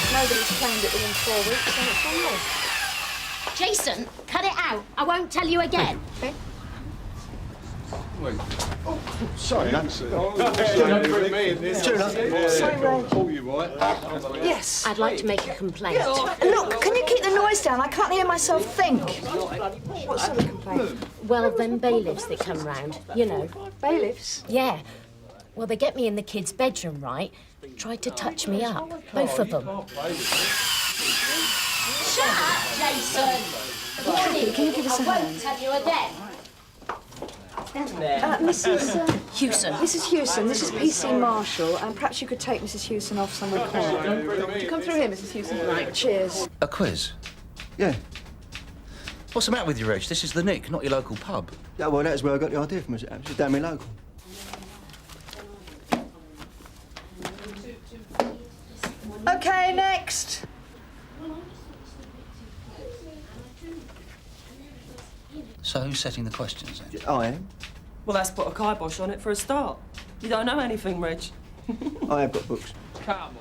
if nobody's claimed it within 4 weeks, then it's all yours. Jason, cut it out. I won't tell you again. Okay. Wait. Oh, sorry, Nat. Sorry, Ray. Oh, you right? Yes. I'd like to make a complaint. Look, can you keep the noise down? I can't hear myself think. What sort of complaint? Well, them bailiffs that come round, you know. Bailiffs? Yeah. Well, they get me in the kids' bedroom, right? Tried to touch me up. Both of them. Shut up, Jason! Warning, Can you give us a I won't hand? tell you again. Mrs. Hewson. Mrs. Hewson, this is PC Marshall, and perhaps you could take Mrs. Hewson off somewhere quiet. Come through here, Mrs. Hewson. Right, cheers. A quiz? Yeah. What's the matter with you, Reg? This is the Nick, not your local pub. Yeah, well, that's where I got the idea from. It's down my local. Okay, next. So who's setting the questions then? I am. Well, let's put a kibosh on it for a start. You don't know anything, Reg. I have got books. Come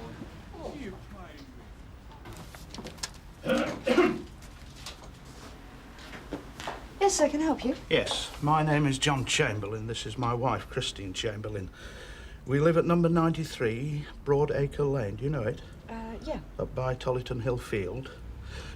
Yes, I can help you. Yes, my name is John Chamberlain. This is my wife, Christine Chamberlain. We live at number 93, Broadacre Lane. Do you know it? Yeah. Up by Tollyton Hill Field.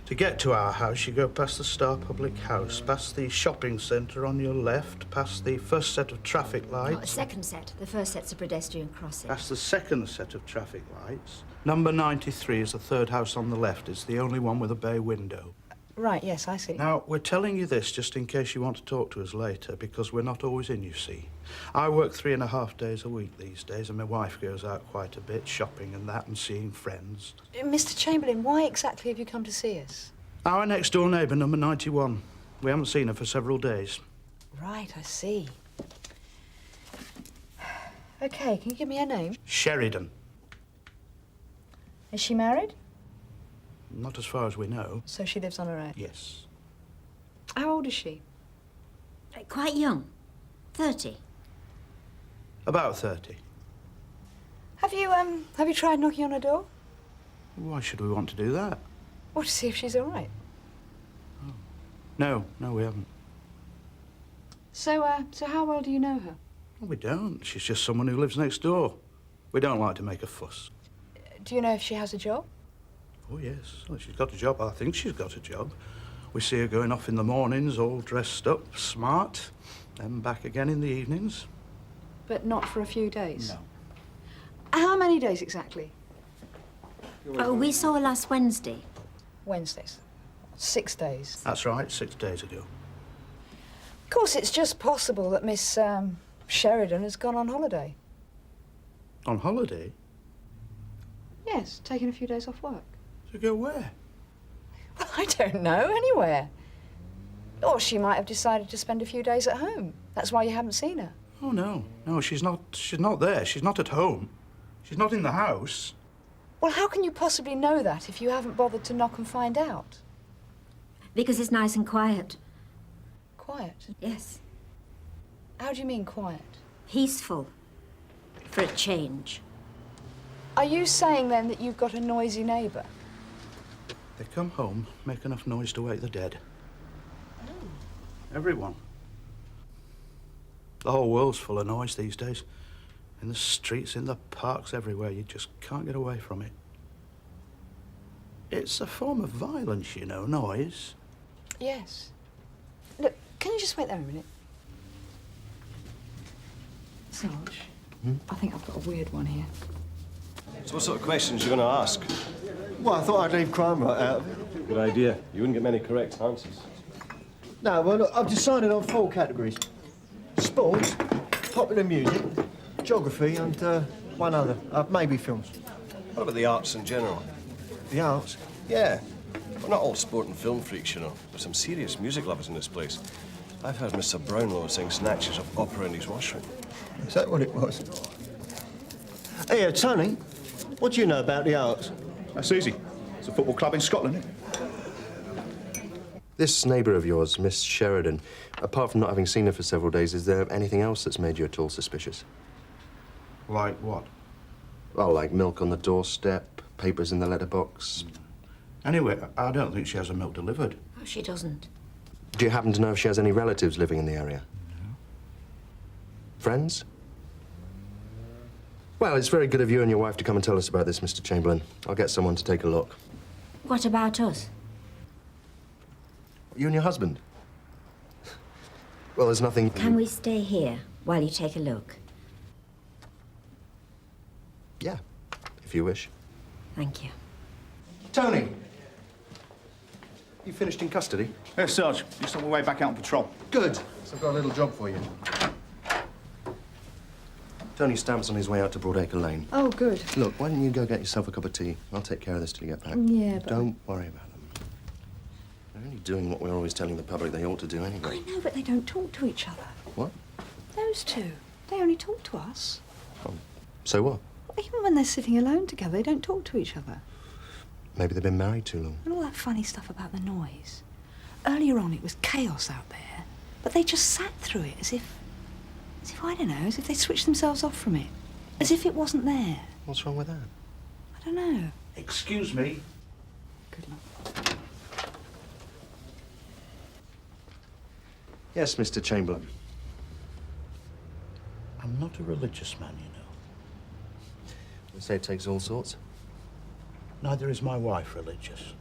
To get to our house, you go past the Star Public House, past the shopping centre on your left, past the first set of traffic lights. Not a second set. The first set's a pedestrian crossing. Past the second set of traffic lights. Number 93 is the third house on the left. It's the only one with a bay window. Right, yes, I see. Now, we're telling you this just in case you want to talk to us later, because we're not always in, you see. I work 3.5 days a week these days, and my wife goes out quite a bit, shopping and that, and seeing friends. Mr. Chamberlain, why exactly have you come to see us? Our next-door neighbour, number 91. We haven't seen her for several days. Right, I see. Okay, can you give me her name? Sheridan. Is she married? Not as far as we know. So she lives on her own? Yes. How old is she? Quite young. 30. About 30. Have you tried knocking on her door? Why should we want to do that? Well, to see if she's all right. No, we haven't. So how well do you know her? Well, we don't. She's just someone who lives next door. We don't like to make a fuss. Do you know if she has a job? Oh, yes. Well, she's got a job. I think she's got a job. We see her going off in the mornings, all dressed up, smart, then back again in the evenings. But not for a few days? No. How many days exactly? Oh, we saw her last Wednesday. Wednesdays. 6 days. That's right, 6 days ago. Of course, it's just possible that Miss Sheridan has gone on holiday. On holiday? Yes, taking a few days off work. To go where? Well, I don't know, anywhere. Or she might have decided to spend a few days at home. That's why you haven't seen her. Oh, no. No, she's not there. She's not at home. She's not in the house. Well, how can you possibly know that if you haven't bothered to knock and find out? Because it's nice and quiet. Quiet? Yes. How do you mean quiet? Peaceful. For a change. Are you saying, then, that you've got a noisy neighbour? They come home, make enough noise to wake the dead. Everyone. The whole world's full of noise these days. In the streets, in the parks, everywhere. You just can't get away from it. It's a form of violence, you know, noise. Yes. Look, can you just wait there a minute? Sarge, I think I've got a weird one here. So what sort of questions are you going to ask? Well, I thought I'd leave crime right out of it. Good idea. You wouldn't get many correct answers. No, well, look, I've decided on 4 categories. Sport, popular music, geography, and one other. Maybe films. What about the arts in general? The arts? Yeah. We're not all sport and film freaks, you know. There's some serious music lovers in this place. I've heard Mr. Brownlow sing snatches of opera in his washroom. Is that what it was? Hey, Tony, what do you know about the arts? That's easy. It's a football club in Scotland, isn't it? This neighbour of yours, Miss Sheridan, apart from not having seen her for several days, is there anything else that's made you at all suspicious? Like what? Well, like milk on the doorstep, papers in the letterbox. Anyway, I don't think she has her milk delivered. Oh, she doesn't. Do you happen to know if she has any relatives living in the area? No. Friends? Well, it's very good of you and your wife to come and tell us about this, Mr. Chamberlain. I'll get someone to take a look. What about us? You and your husband? Well, there's nothing... Can we stay here while you take a look? Yeah, if you wish. Thank you. Tony! You finished in custody? Yes, Sarge. Just on my way back out on patrol. Good. So I've got a little job for you. Tony Stamp's on his way out to Broadacre Lane. Oh, good. Look, why don't you go get yourself a cup of tea? I'll take care of this till you get back. Yeah, but... Don't worry about them. They're only doing what we're always telling the public they ought to do anyway. I know, but they don't talk to each other. What? Those two. They only talk to us. Oh, so what? Even when they're sitting alone together, they don't talk to each other. Maybe they've been married too long. And all that funny stuff about the noise. Earlier on, it was chaos out there, but they just sat through it as if, I don't know, as if they switched themselves off from it. As if it wasn't there. What's wrong with that? I don't know. Excuse me. Good luck. Yes, Mr. Chamberlain. I'm not a religious man, you know. They say it takes all sorts. Neither is my wife religious.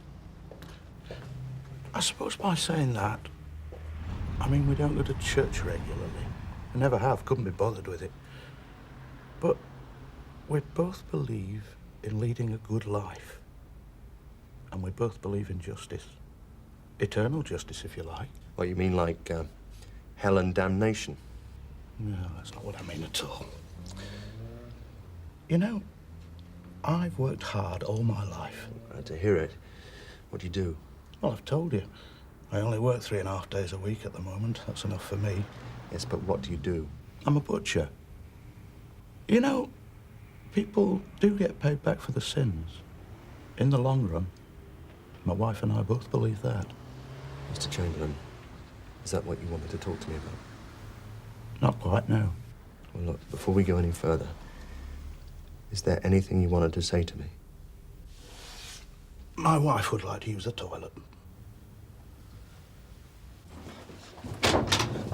I suppose by saying that, I mean we don't go to church regularly. We never have, couldn't be bothered with it. But we both believe in leading a good life. And we both believe in justice. Eternal justice, if you like. What, you mean like hell and damnation? No, that's not what I mean at all. You know, I've worked hard all my life. Glad to hear it. What do you do? Well, I've told you. I only work 3.5 days a week at the moment. That's enough for me. Yes, but what do you do? I'm a butcher. You know, people do get paid back for the sins. In the long run. My wife and I both believe that. Mr. Chamberlain, is that what you wanted to talk to me about? Not quite, no. Well, look, before we go any further, is there anything you wanted to say to me? My wife would like to use the toilet.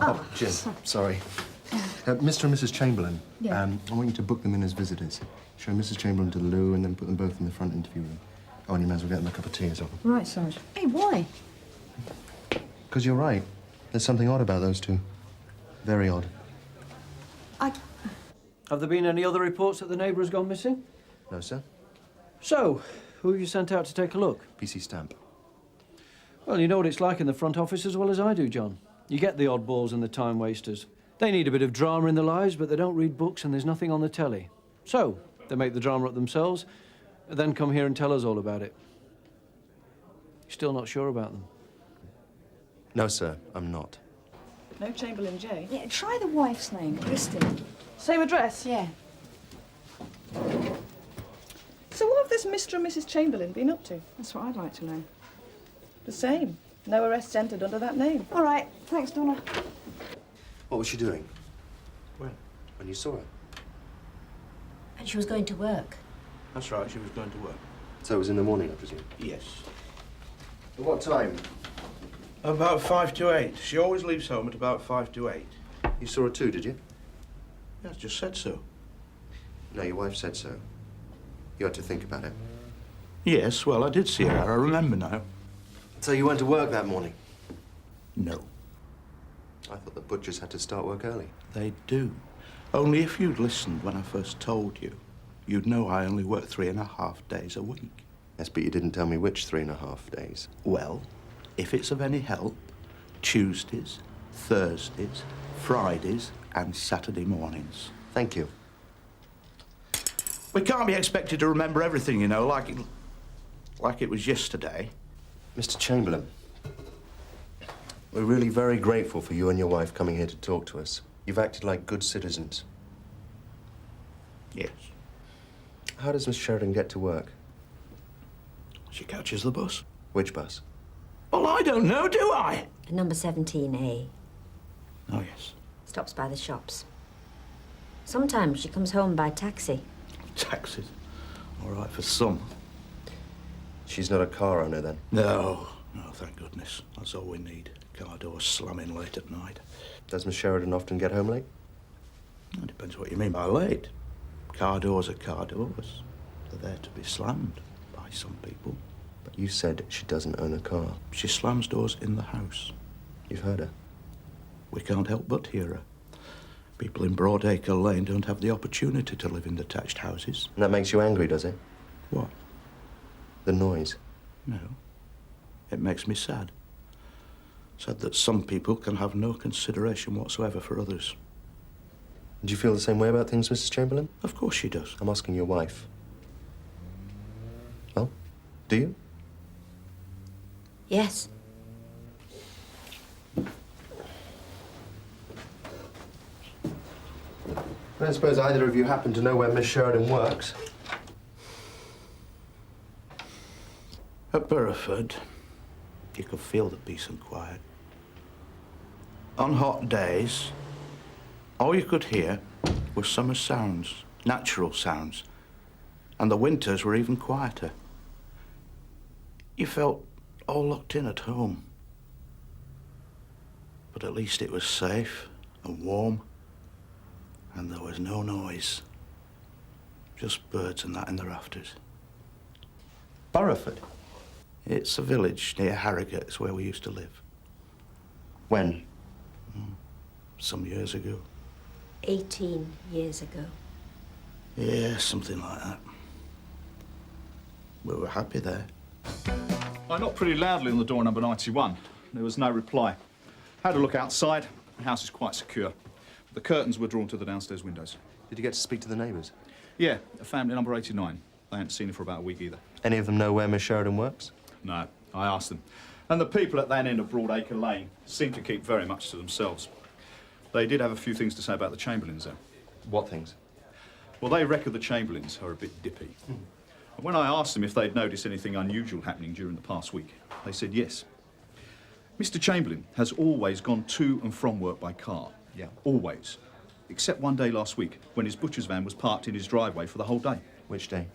Oh, Jim, sorry. Mr. and Mrs. Chamberlain, Yeah. I want you to book them in as visitors. Show Mrs. Chamberlain to the loo and then put them both in the front interview room. Oh, and you may as well get them a cup of tea as well. Right, Sarge. Hey, why? Because you're right. There's something odd about those two. Very odd. Have there been any other reports that the neighbour has gone missing? No, sir. So, who have you sent out to take a look? PC Stamp. Well, you know what it's like in the front office as well as I do, John. You get the oddballs and the time wasters. They need a bit of drama in their lives, but they don't read books and there's nothing on the telly. So, they make the drama up themselves, and then come here and tell us all about it. You're still not sure about them? No, sir, I'm not. No Chamberlain J. Yeah, try the wife's name, Kristen. Same address? Yeah. So what have this Mr. and Mrs. Chamberlain been up to? That's what I'd like to know. The same. No arrests entered under that name. All right. Thanks, Donna. What was she doing? When? When you saw her? And she was going to work. That's right, she was going to work. So it was in the morning, I presume? Yes. At what time? About 5 to 8. She always leaves home at about 5 to 8. You saw her too, did you? Yeah, I just said so. No, your wife said so. You had to think about it. Yes, well, I did see her. I remember now. So you went to work that morning? No. I thought the butchers had to start work early. They do. Only if you'd listened when I first told you, you'd know I only work 3.5 days a week. Yes, but you didn't tell me which 3.5 days. Well, if it's of any help, Tuesdays, Thursdays, Fridays, and Saturday mornings. Thank you. We can't be expected to remember everything, you know, like it was yesterday. Mr. Chamberlain, we're really very grateful for you and your wife coming here to talk to us. You've acted like good citizens. Yes. How does Miss Sheridan get to work? She catches the bus. Which bus? Well, I don't know, do I? Number 17A. Oh, yes. Stops by the shops. Sometimes she comes home by taxi. Taxes. All right for some. She's not a car owner, then? No, thank goodness. That's all we need. Car doors slamming late at night. Does Miss Sheridan often get home late? It depends what you mean by late. Car doors are car doors. They're there to be slammed by some people. But you said she doesn't own a car. She slams doors in the house. You've heard her? We can't help but hear her. People in Broadacre Lane don't have the opportunity to live in detached houses. And that makes you angry, does it? What? The noise. No. It makes me sad. Sad that some people can have no consideration whatsoever for others. Do you feel the same way about things, Mrs. Chamberlain? Of course she does. I'm asking your wife. Well, do you? Yes. I don't suppose either of you happen to know where Miss Sheridan works. At Burrowford, you could feel the peace and quiet. On hot days, all you could hear were summer sounds, natural sounds, and the winters were even quieter. You felt all locked in at home. But at least it was safe and warm, and there was no noise. Just birds and that in the rafters. Burrowford? It's a village near Harrogate. It's where we used to live. When? Some years ago. 18 years ago. Yeah, something like that. We were happy there. I knocked pretty loudly on the door number 91. There was no reply. Had a look outside. The house is quite secure. The curtains were drawn to the downstairs windows. Did you get to speak to the neighbours? Yeah, a family number 89. They hadn't seen her for about a week either. Any of them know where Miss Sheridan works? No, I asked them. And the people at that end of Broadacre Lane seem to keep very much to themselves. They did have a few things to say about the Chamberlains, though. What things? Well, they reckon the Chamberlains are a bit dippy. And when I asked them if they'd noticed anything unusual happening during the past week, they said yes. Mr. Chamberlain has always gone to and from work by car. Yeah. Always. Except one day last week, when his butcher's van was parked in his driveway for the whole day. Which day?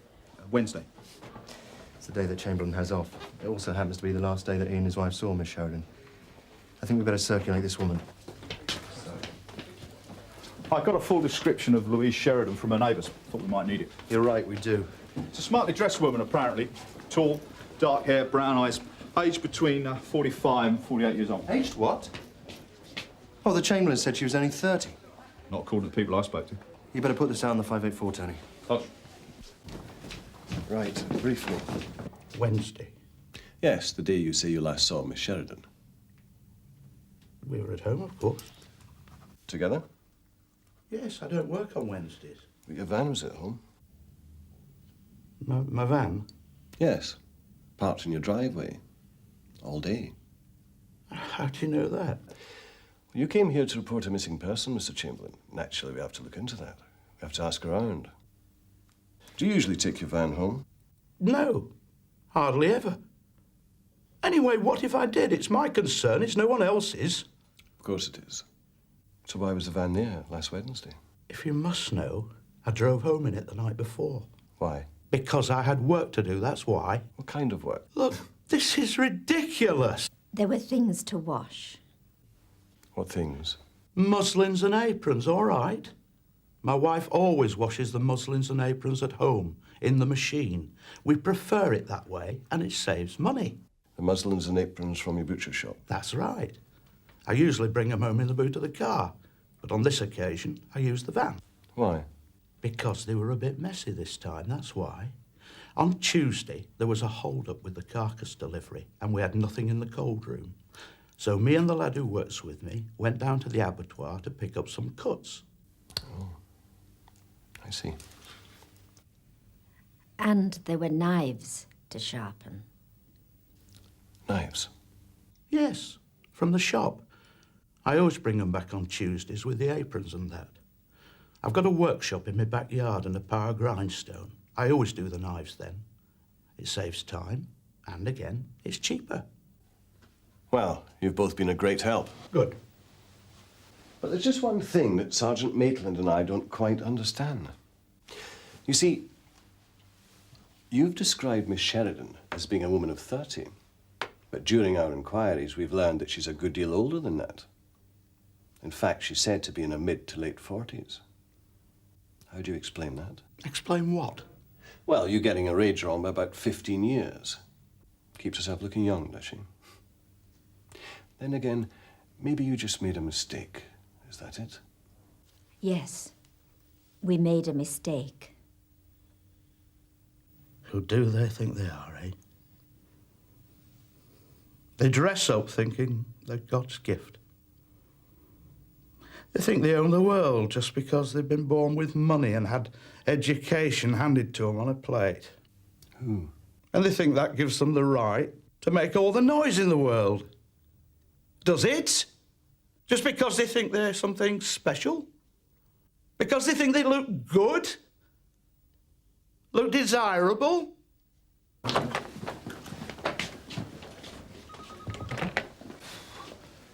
Wednesday. It's the day that Chamberlain has off. It also happens to be the last day that he and his wife saw Miss Sheridan. I think we better circulate this woman. I got a full description of Louise Sheridan from her neighbours. Thought we might need it. You're right, we do. It's a smartly dressed woman, apparently. Tall, dark hair, brown eyes, aged between 45 and 48 years old. Aged what? Oh, the Chamberlain said she was only 30. Not according to the people I spoke to. You better put this out on the 584, Tony. Oh. Right, briefly. Wednesday. Yes, the day you say you last saw Miss Sheridan. We were at home, of course. Together? Yes, I don't work on Wednesdays. But your van was at home. My van? Yes. Parked in your driveway. All day. How do you know that? You came here to report a missing person, Mr. Chamberlain. Naturally, we have to look into that. We have to ask around. Do you usually take your van home? No, hardly ever. Anyway, what if I did? It's my concern, it's no one else's. Of course it is. So why was the van there last Wednesday? If you must know, I drove home in it the night before. Why? Because I had work to do, that's why. What kind of work? Look, this is ridiculous. There were things to wash. What things? Muslins and aprons, all right. My wife always washes the muslins and aprons at home, in the machine. We prefer it that way, and it saves money. The muslins and aprons from your butcher shop? That's right. I usually bring them home in the boot of the car, but on this occasion, I used the van. Why? Because they were a bit messy this time, that's why. On Tuesday, there was a hold-up with the carcass delivery, and we had nothing in the cold room. So me and the lad who works with me went down to the abattoir to pick up some cuts. Oh, I see. And there were knives to sharpen. Knives? Yes, from the shop. I always bring them back on Tuesdays with the aprons and that. I've got a workshop in my backyard and a power grindstone. I always do the knives then. It saves time, and again, it's cheaper. Well, you've both been a great help. Good. But there's just one thing that Sergeant Maitland and I don't quite understand. You see, you've described Miss Sheridan as being a woman of 30. But during our inquiries, we've learned that she's a good deal older than that. In fact, she's said to be in her mid to late 40s. How do you explain that? Explain what? Well, you're getting her age wrong by about 15 years. Keeps herself looking young, does she? Then again, maybe you just made a mistake. Is that it? Yes, we made a mistake. Who do they think they are, eh? They dress up thinking they're God's gift. They think they own the world just because they've been born with money and had education handed to them on a plate. Who? And they think that gives them the right to make all the noise in the world. Does it? Just because they think they're something special? Because they think they look good? Look desirable?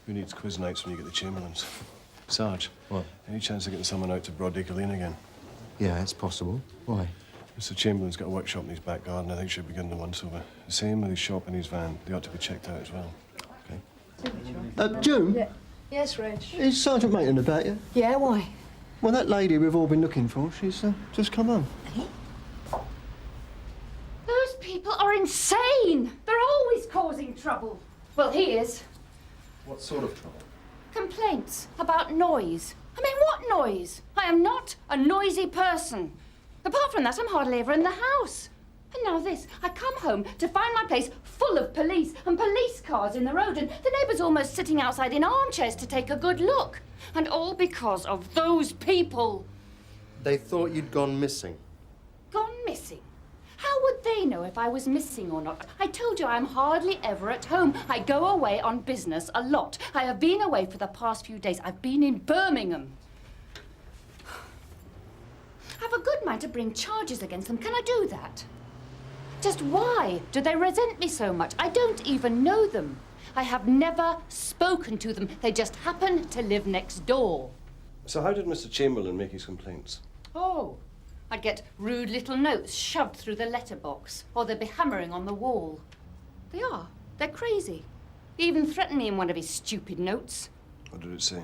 Who needs quiz nights when you get the Chamberlains? Sarge. What? Any chance of getting someone out to Broadacre Lane again? Yeah, it's possible. Why? Mr. Chamberlain's got a workshop in his back garden. I think should begin the once-over. The same with his shop and his van. They ought to be checked out as well. Okay. June? Yeah. Yes, Reg. Is Sergeant Maitland about you? Yeah, why? Well, that lady we've all been looking for, she's just come home. Those people are insane. They're always causing trouble. Well, he is. What sort of trouble? Complaints about noise. I mean, what noise? I am not a noisy person. Apart from that, I'm hardly ever in the house. And now this. I come home to find my place full of police and police cars in the road, and the neighbours almost sitting outside in armchairs to take a good look. And all because of those people. They thought you'd gone missing. Gone missing? How would they know if I was missing or not? I told you I'm hardly ever at home. I go away on business a lot. I have been away for the past few days. I've been in Birmingham. I have a good mind to bring charges against them. Can I do that? Just why do they resent me so much? I don't even know them. I have never spoken to them. They just happen to live next door. So how did Mr. Chamberlain make his complaints? Oh, I'd get rude little notes shoved through the letterbox, or they'd be hammering on the wall. They are. They're crazy. He even threatened me in one of his stupid notes. What did it say?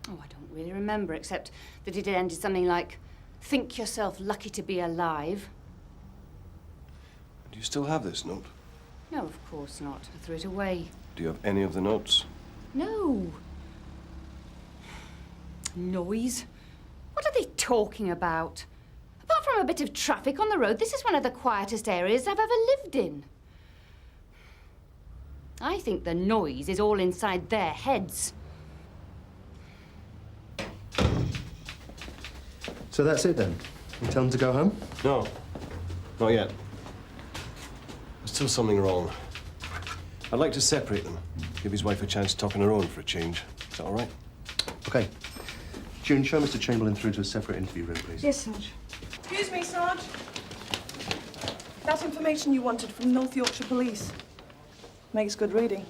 Oh, I don't really remember, except that it ended something like, "Think yourself lucky to be alive." Do you still have this note? No, of course not. I threw it away. Do you have any of the notes? No. Noise? What are they talking about? Apart from a bit of traffic on the road, this is one of the quietest areas I've ever lived in. I think the noise is all inside their heads. So that's it then? You tell them to go home? No, not yet. There's still something wrong. I'd like to separate them. Give his wife a chance to talk on her own for a change. Is that all right? Okay. June, show Mr. Chamberlain through to a separate interview room, please. Yes, Sarge. Excuse me, Sarge. That information you wanted from North Yorkshire Police. Makes good reading.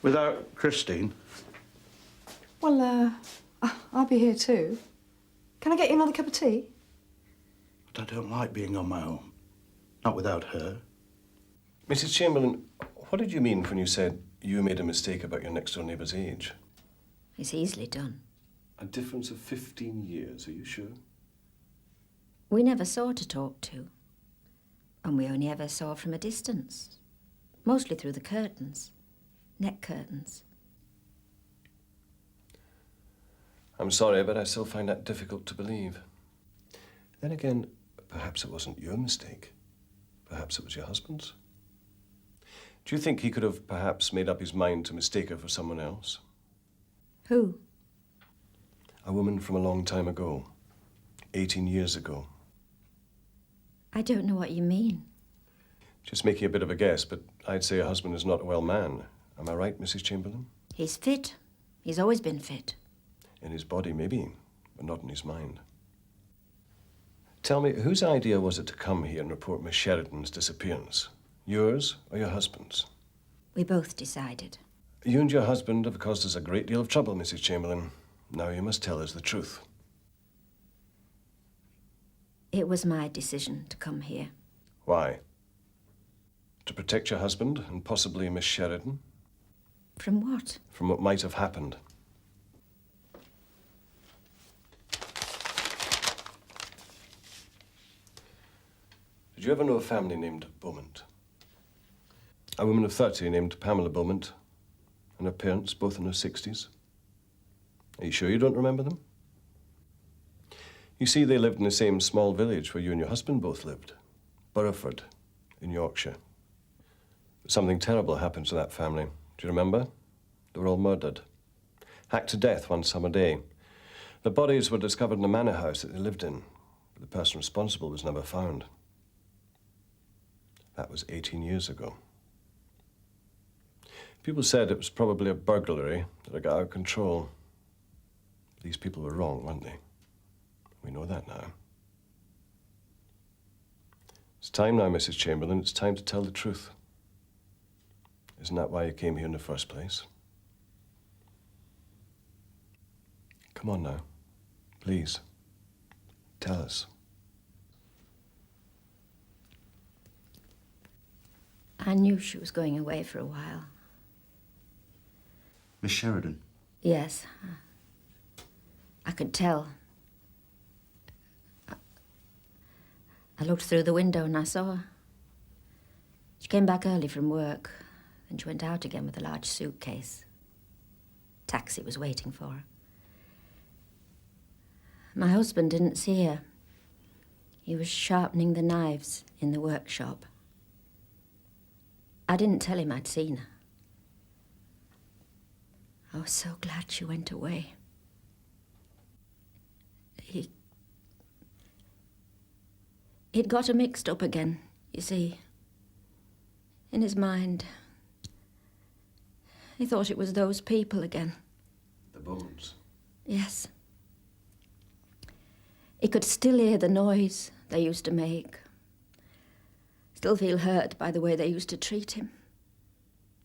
Without Christine? Well, I'll be here too. Can I get you another cup of tea? But I don't like being on my own. Not without her. Mrs. Chamberlain, what did you mean when you said you made a mistake about your next-door neighbour's age? It's easily done. A difference of 15 years, are you sure? We never saw to talk to. And we only ever saw from a distance. Mostly through the curtains. Neck curtains. I'm sorry, but I still find that difficult to believe. Then again, perhaps it wasn't your mistake. Perhaps it was your husband's. Do you think he could have perhaps made up his mind to mistake her for someone else? Who? A woman from a long time ago. 18 years ago. I don't know what you mean. Just making a bit of a guess, but I'd say your husband is not a well man. Am I right, Mrs. Chamberlain? He's fit. He's always been fit. In his body, maybe, but not in his mind. Tell me, whose idea was it to come here and report Miss Sheridan's disappearance? Yours or your husband's? We both decided. You and your husband have caused us a great deal of trouble, Mrs. Chamberlain. Now you must tell us the truth. It was my decision to come here. Why? To protect your husband and possibly Miss Sheridan? From what? From what might have happened. Did you ever know a family named Beaumont? A woman of 30 named Pamela Beaumont, and her parents, both in their 60s. Are you sure you don't remember them? You see, they lived in the same small village where you and your husband both lived, Burrowford, in Yorkshire. But something terrible happened to that family. Do you remember? They were all murdered, hacked to death one summer day. The bodies were discovered in a manor house that they lived in, but the person responsible was never found. That was 18 years ago. People said it was probably a burglary that had got out of control. These people were wrong, weren't they? We know that now. It's time now, Mrs. Chamberlain. It's time to tell the truth. Isn't that why you came here in the first place? Come on now. Please. Tell us. I knew she was going away for a while. Miss Sheridan? Yes. I could tell. I looked through the window and I saw her. She came back early from work, then she went out again with a large suitcase. Taxi was waiting for her. My husband didn't see her. He was sharpening the knives in the workshop. I didn't tell him I'd seen her. I was so glad she went away. He'd got her mixed up again, you see. In his mind, he thought it was those people again. The Beaumonts? Yes. He could still hear the noise they used to make. Still feel hurt by the way they used to treat him.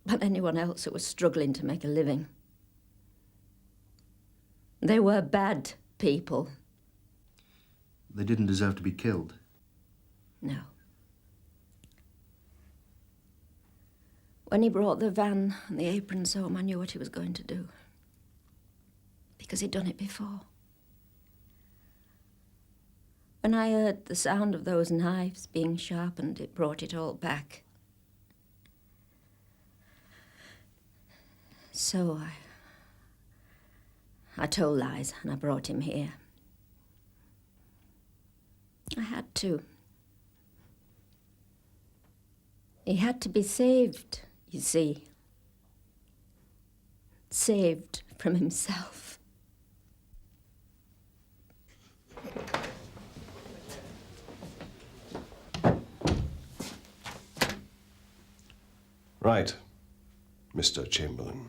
But anyone else who was struggling to make a living. They were bad people. They didn't deserve to be killed. No. When he brought the van and the aprons home, I knew what he was going to do. Because he'd done it before. When I heard the sound of those knives being sharpened, it brought it all back. So I told lies and I brought him here. I had to. He had to be saved, you see. Saved from himself. Right, Mr. Chamberlain.